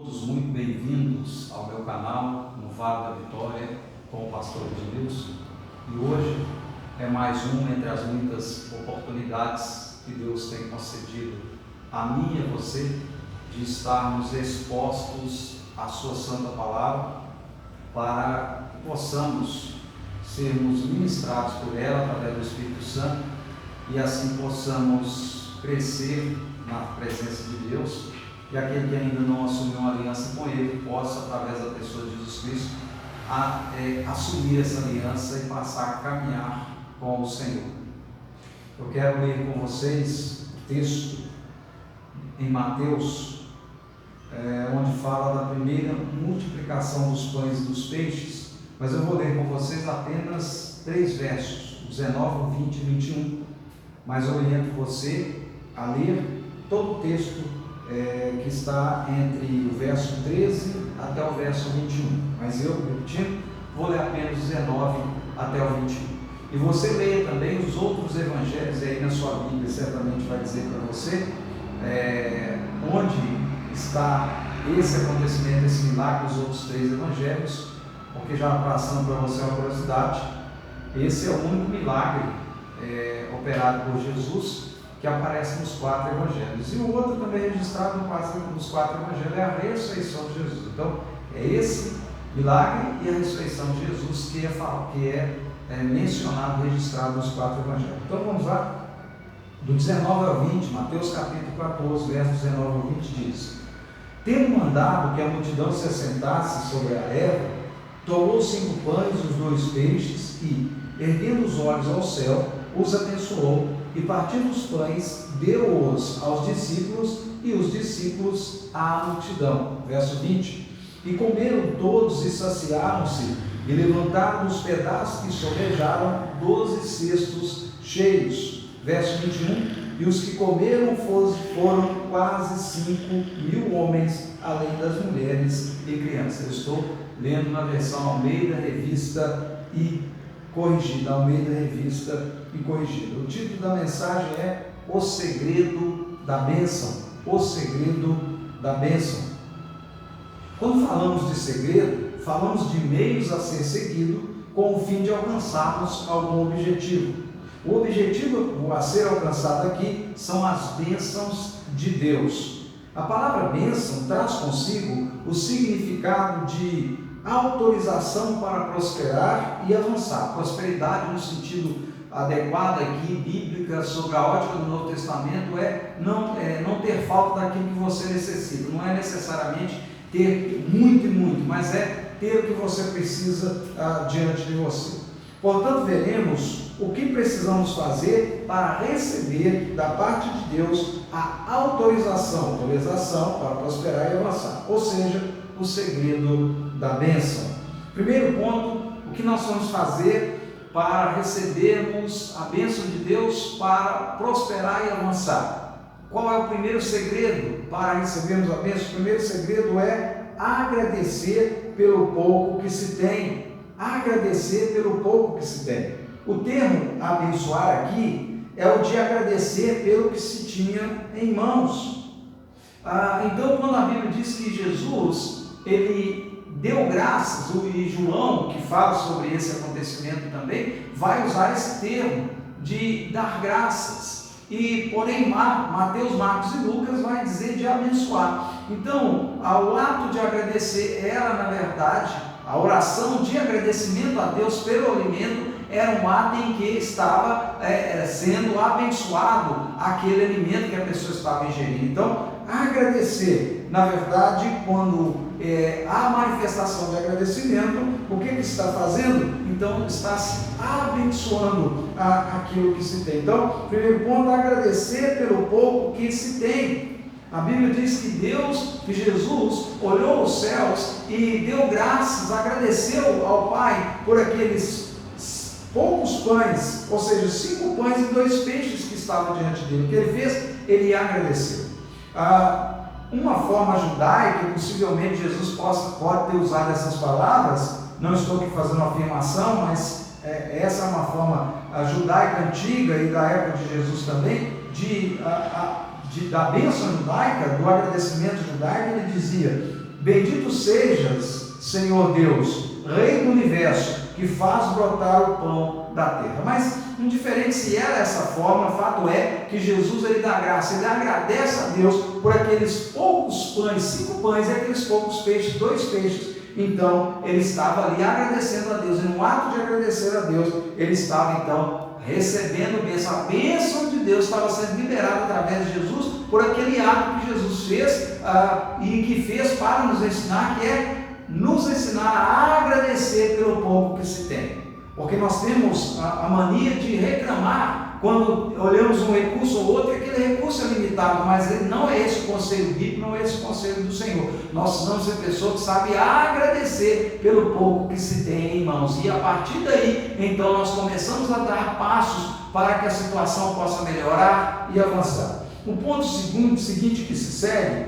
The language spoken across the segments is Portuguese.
Todos muito bem-vindos ao meu canal no Vale da Vitória com o pastor Edilson. E hoje é mais uma entre as muitas oportunidades que Deus tem concedido a mim e a você de estarmos expostos à sua santa palavra para que possamos sermos ministrados por ela através do Espírito Santo e assim possamos crescer na presença de Deus. E aquele que ainda não assumiu uma aliança com Ele, possa, através da pessoa de Jesus Cristo, assumir essa aliança e passar a caminhar com o Senhor. Eu quero ler com vocês o texto em Mateus, onde fala da primeira multiplicação dos pães e dos peixes, mas eu vou ler com vocês apenas 3 versos, 19, 20 e 21, mas eu oriento você a ler todo o texto que está entre o verso 13 até o verso 21, mas eu, repetindo, vou ler apenas 19 até o 21. E você leia também os outros evangelhos, aí na sua Bíblia certamente vai dizer para você onde está esse acontecimento, esse milagre, os outros 3 evangelhos, porque já passando para você uma curiosidade, esse é o único milagre operado por Jesus que aparece nos 4 evangelhos, e o outro também registrado nos 4 evangelhos é a ressurreição de Jesus. Então é esse milagre e a ressurreição de Jesus que é mencionado, registrado nos 4 evangelhos. Então vamos lá, do 19 ao 20, Mateus capítulo 14, versos 19 ao 20 diz: tendo mandado que a multidão se assentasse sobre a erva, tomou 5 pães e os 2 peixes e, erguendo os olhos ao céu, os abençoou, e partindo os pães, deu-os aos discípulos, e os discípulos à multidão. Verso 20: e comeram todos e saciaram-se, e levantaram os pedaços que sobrejaram 12 cestos cheios. Verso 21: e os que comeram foram quase 5.000 homens, além das mulheres e crianças. Eu estou lendo na versão Almeida, Revista e Corrigida. Almeida, Revista e Corrigida. O título da mensagem é O Segredo da Bênção. O Segredo da Bênção. Quando falamos de segredo, falamos de meios a ser seguido com o fim de alcançarmos algum objetivo. O objetivo a ser alcançado aqui são as bênçãos de Deus. A palavra bênção traz consigo o significado de autorização para prosperar e avançar. Prosperidade no sentido adequado aqui, bíblica, sobre a ótica do Novo Testamento, não ter falta daquilo que você necessita. Não é necessariamente ter muito e muito, mas é ter o que você precisa diante de você. Portanto, veremos o que precisamos fazer para receber da parte de Deus a autorização para prosperar e avançar, ou seja, o segredo da bênção. Primeiro ponto, o que nós vamos fazer para recebermos a bênção de Deus para prosperar e avançar? Qual é o primeiro segredo para recebermos a bênção? O primeiro segredo é agradecer pelo pouco que se tem. Agradecer pelo pouco que se tem. O termo abençoar aqui é o de agradecer pelo que se tinha em mãos. Então, quando a Bíblia diz que Jesus, ele deu graças, e João, que fala sobre esse acontecimento também, vai usar esse termo de dar graças. Porém, Mateus, Marcos e Lucas vai dizer de abençoar. Então, o ato de agradecer era, na verdade, a oração de agradecimento a Deus pelo alimento era um ato em que estava sendo abençoado aquele alimento que a pessoa estava ingerindo. Então, agradecer, na verdade, quando há manifestação de agradecimento, o que está fazendo? Então, está se abençoando aquilo que se tem. Então, primeiro ponto, agradecer pelo pouco que se tem. A Bíblia diz que Jesus olhou os céus e deu graças, agradeceu ao Pai por aqueles poucos pães, ou seja, 5 pães e 2 peixes que estavam diante dele. O que ele fez? Ele agradeceu. Uma forma judaica, possivelmente Jesus pode ter usado essas palavras, não estou aqui fazendo uma afirmação, mas essa é uma forma judaica antiga e da época de Jesus também, da bênção judaica, do agradecimento judaico. Ele dizia: bendito sejas, Senhor Deus, Rei do Universo, que faz brotar o pão da terra. Mas, indiferente se era essa forma, o fato é que Jesus, ele dá graça, ele agradece a Deus por aqueles poucos pães, 5 pães e aqueles poucos peixes, 2 peixes. Então, ele estava ali agradecendo a Deus, e no ato de agradecer a Deus, ele estava então recebendo bênção. A bênção de Deus estava sendo liberada através de Jesus por aquele ato que Jesus fez e que fez para nos ensinar, que é nos ensinar a agradecer pelo pouco que se tem. Porque nós temos a mania de reclamar quando olhamos um recurso ou outro, e aquele recurso é limitado, mas não é esse o conselho bíblico, não é esse o conselho do Senhor. Nós precisamos ser pessoas que sabem agradecer pelo pouco que se tem em mãos, e a partir daí, então nós começamos a dar passos para que a situação possa melhorar e avançar. O ponto seguinte que se segue,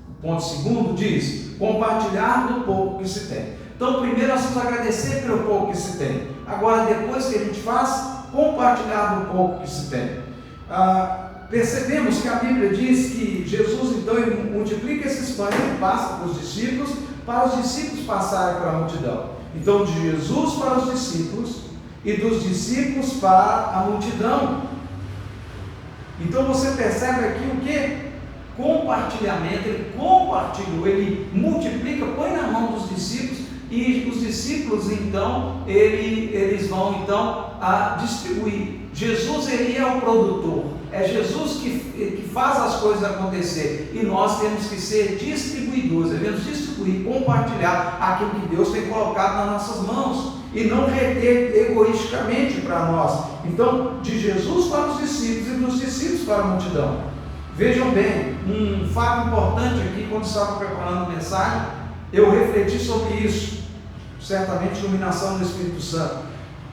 o ponto segundo diz, compartilhar do pouco que se tem. Então, primeiro nós vamos agradecer pelo pouco que se tem. Agora, depois que a gente faz, compartilhar do pouco que se tem. Percebemos que a Bíblia diz que Jesus, então, ele multiplica esses pães e passa para os discípulos passarem para a multidão. Então, de Jesus para os discípulos e dos discípulos para a multidão. Então, você percebe aqui o que? Compartilhamento. Ele compartilhou, ele multiplica, põe na mão dos discípulos, e os discípulos então, eles vão então a distribuir. Jesus, ele é o produtor, é Jesus que faz as coisas acontecer, e nós temos que ser distribuidores, devemos distribuir, compartilhar aquilo que Deus tem colocado nas nossas mãos, e não reter egoisticamente para nós. Então, de Jesus para os discípulos e dos discípulos para a multidão. Vejam bem, um fato importante aqui, quando estava preparando a mensagem, eu refleti sobre isso, certamente iluminação do Espírito Santo.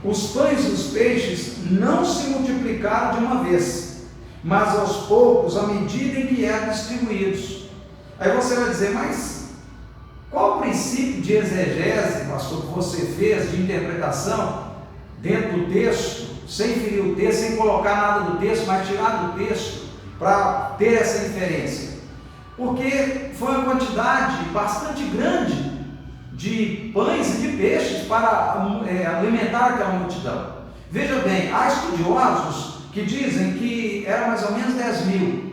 Os pães e os peixes não se multiplicaram de uma vez, mas aos poucos, à medida em que eram distribuídos. Aí você vai dizer, mas qual o princípio de exegese, pastor, que você fez, de interpretação, dentro do texto, sem ferir o texto, sem colocar nada do texto, mas tirar do texto, para ter essa inferência? Porque foi uma quantidade bastante grande de pães e de peixes para alimentar aquela multidão. Veja bem, há estudiosos que dizem que era mais ou menos 10.000.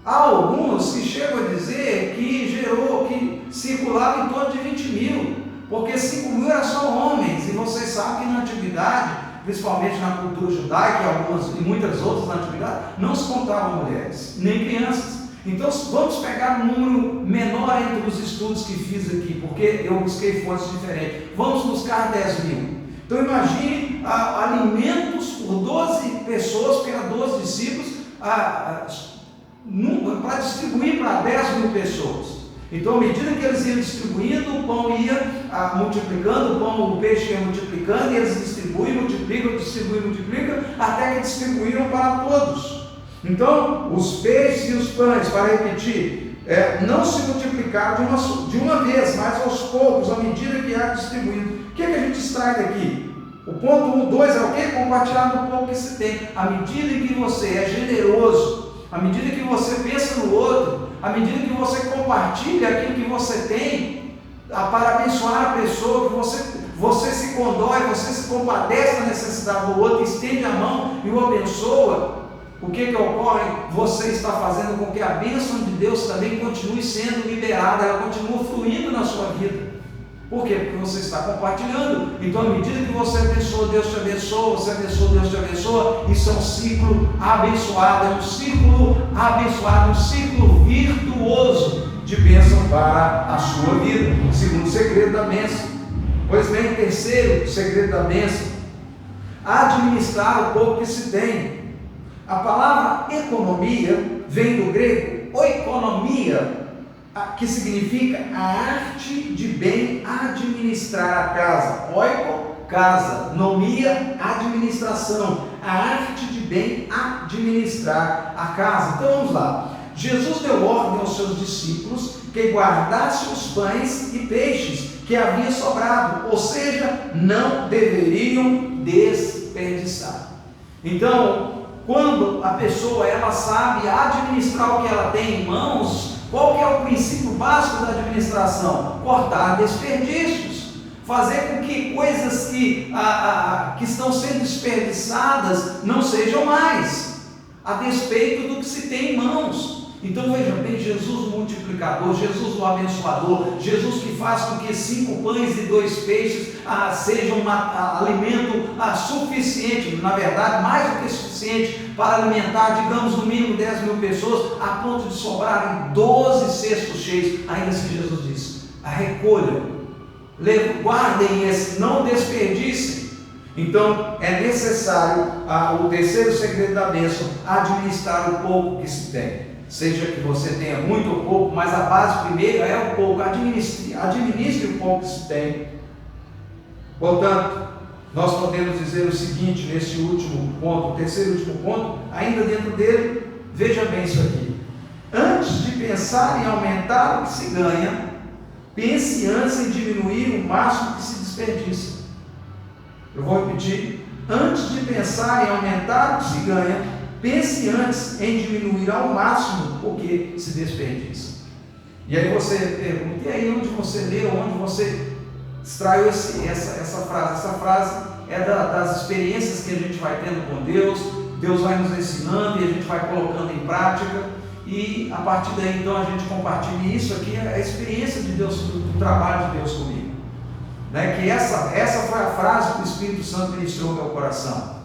Há alguns que chegam a dizer que circulava em torno de 20.000, porque 5.000 eram só homens, e vocês sabem que na antiguidade, principalmente na cultura judaica e muitas outras na antiguidade, não se contavam mulheres, nem crianças. Então vamos pegar um número menor entre os estudos que fiz aqui, porque eu busquei fontes diferentes. Vamos buscar 10.000. Então imagine alimentos por 12 pessoas, porque eram 12 discípulos, para distribuir para 10.000 pessoas. Então, à medida que eles iam distribuindo, o pão ia multiplicando, o peixe ia multiplicando, e eles distribuem, multiplicam, até que distribuíram para todos. Então, os peixes e os pães, para repetir, não se multiplicaram de uma vez, mas aos poucos, à medida que era distribuído. O que a gente extrai daqui? O ponto 1, 2 é o quê? Compartilhar do pouco que se tem. À medida em que você é generoso, à medida que você pensa no outro, à medida que você compartilha aquilo que você tem, para abençoar a pessoa, que você se condói, você se compadece da necessidade do outro, estende a mão e o abençoa. O que ocorre? Você está fazendo com que a bênção de Deus também continue sendo liberada, ela continua fluindo na sua vida. Por quê? Porque você está compartilhando. Então, à medida que você abençoa, Deus te abençoa, você abençoa, Deus te abençoa. Isso é um ciclo abençoado, é um ciclo abençoado, um ciclo virtuoso de bênção para a sua vida. Segundo segredo da bênção. Pois bem, terceiro segredo da bênção: administrar o pouco que se tem. A palavra economia vem do grego oikonomia, que significa a arte de bem administrar a casa. Oiko, casa; nomia, administração, a arte de bem administrar a casa. Então vamos lá. Jesus deu ordem aos seus discípulos que guardassem os pães e peixes que haviam sobrado, ou seja, não deveriam desperdiçar. Então, quando a pessoa ela sabe administrar o que ela tem em mãos, Qual que é o princípio básico da administração? Cortar desperdícios. Fazer com que coisas que estão sendo desperdiçadas não sejam mais, a despeito do que se tem em mãos. Então veja bem, Jesus o multiplicador, Jesus o abençoador, Jesus que faz com que 5 pães e 2 peixes sejam alimento suficiente, na verdade mais do que suficiente para alimentar, digamos, no mínimo 10 mil pessoas, a ponto de sobrarem 12 cestos cheios. Ainda assim Jesus disse: recolham, guardem esse, não desperdicem. Então é necessário, o terceiro segredo da bênção, administrar o pouco que se tem. Seja que você tenha muito ou pouco, mas a base primeira é o pouco. Administre o pouco que se tem. Portanto, nós podemos dizer o seguinte, nesse último ponto, o terceiro e último ponto, ainda dentro dele, veja bem isso aqui: antes de pensar em aumentar o que se ganha, pense antes em diminuir o máximo que se desperdiça. Eu vou repetir: antes de pensar em aumentar o que se ganha, pense antes em diminuir ao máximo o que se desperdiça. E aí você pergunta: e aí onde você leu, onde você extraiu essa frase? Essa frase é das experiências que a gente vai tendo com Deus. Deus vai nos ensinando e a gente vai colocando em prática, e a partir daí então a gente compartilha. Isso aqui é a experiência de Deus, do trabalho de Deus comigo, né? Que essa foi a frase que o Espírito Santo ministrou no meu coração,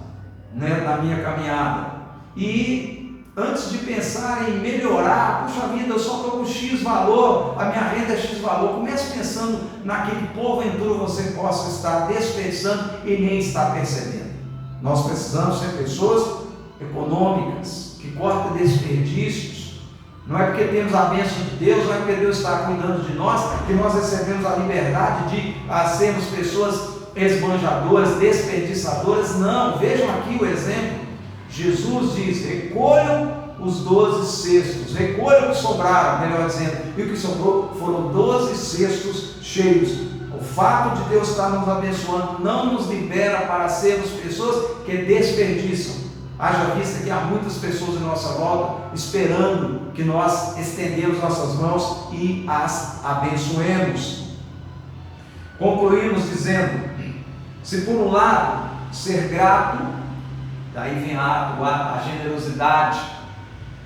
né? Na minha caminhada. E antes de pensar em melhorar, puxa vida, eu só estou com X valor, a minha renda é X valor, comece pensando naquele que porventura você possa estar desperdiçando e nem está percebendo. Nós precisamos ser pessoas econômicas, que cortam desperdícios. Não é porque temos a bênção de Deus, não é porque Deus está cuidando de nós, que nós recebemos a liberdade de sermos pessoas esbanjadoras, desperdiçadoras. Não, vejam aqui o exemplo. Jesus diz: recolham os 12 cestos, recolham o que sobraram, melhor dizendo, e o que sobrou foram 12 cestos cheios. O fato de Deus estar nos abençoando não nos libera para sermos pessoas que desperdiçam. Haja vista que há muitas pessoas em nossa volta esperando que nós estendemos nossas mãos e as abençoemos. Concluímos dizendo: se por um lado ser grato, daí vem a generosidade,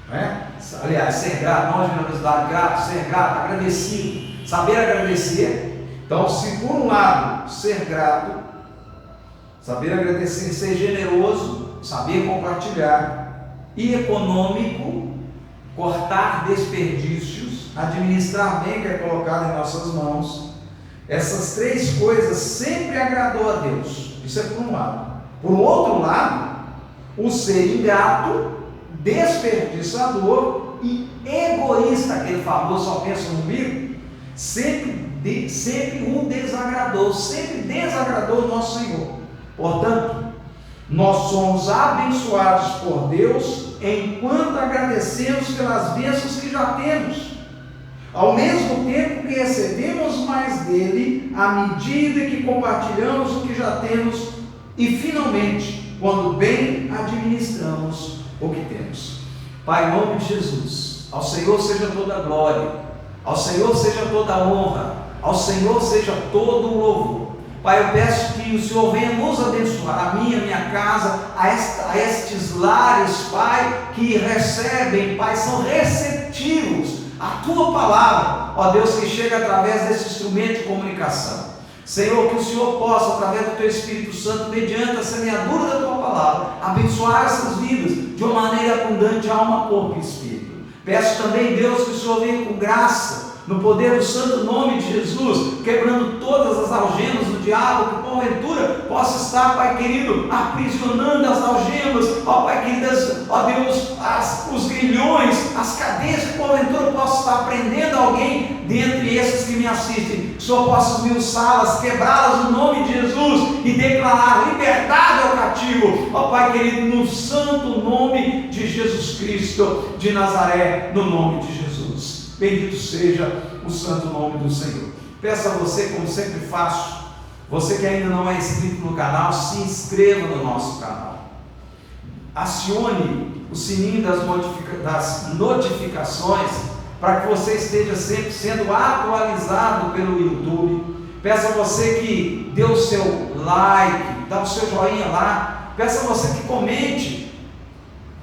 né? Aliás, ser grato, não a generosidade, grato, ser grato, agradecido, saber agradecer. Então, se por um lado ser grato, saber agradecer, ser generoso, saber compartilhar, e econômico, cortar desperdícios, administrar bem o que é colocado em nossas mãos, essas 3 coisas sempre agradou a Deus. Isso é por um lado. Por outro lado, o ser ingrato, desperdiçador e egoísta, aquele famoso só pensa no umbigo, sempre o desagradou, sempre desagradou o nosso Senhor. Portanto, nós somos abençoados por Deus enquanto agradecemos pelas bênçãos que já temos, ao mesmo tempo que recebemos mais dele à medida que compartilhamos o que já temos, e finalmente, quando bem administramos o que temos. Pai, em nome de Jesus, ao Senhor seja toda a glória, ao Senhor seja toda a honra, ao Senhor seja todo o louvor. Pai, eu peço que o Senhor venha nos abençoar, a minha casa, a estes lares, Pai, que recebem, Pai, são receptivos à Tua palavra, ó Deus, que chega através desse instrumento de comunicação. Senhor, que o Senhor possa, através do Teu Espírito Santo, mediante a semeadura da Tua palavra, abençoar essas vidas de uma maneira abundante, alma, corpo e espírito. Peço também, Deus, que o Senhor venha com graça, no poder do santo nome de Jesus, quebrando todas as algemas do diabo, que porventura possa estar, Pai querido, aprisionando as algemas, ó Pai querido, ó Deus, os grilhões, as cadeias, que porventura possa estar prendendo alguém dentre esses que me assistem. Que o Senhor possa esmiuçá-las, quebrá-las no nome de Jesus e declarar liberdade ao cativo, ó Pai querido, no santo nome de Jesus Cristo de Nazaré, no nome de Jesus. Bendito seja o santo nome do Senhor. Peço a você, como sempre faço, você que ainda não é inscrito no canal, se inscreva no nosso canal. Acione o sininho das notificações para que você esteja sempre sendo atualizado pelo YouTube. Peço a você que dê o seu like, dá o seu joinha lá. Peço a você que comente.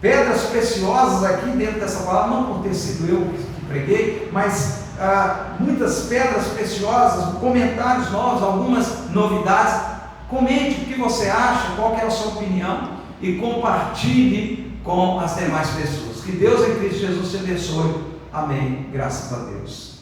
Pedras preciosas aqui dentro dessa palavra, não por ter sido eu que preguei, mas muitas pedras preciosas, comentários novos, algumas novidades. Comente o que você acha, qual que é a sua opinião e compartilhe com as demais pessoas. Que Deus em Cristo Jesus te abençoe. Amém. Graças a Deus.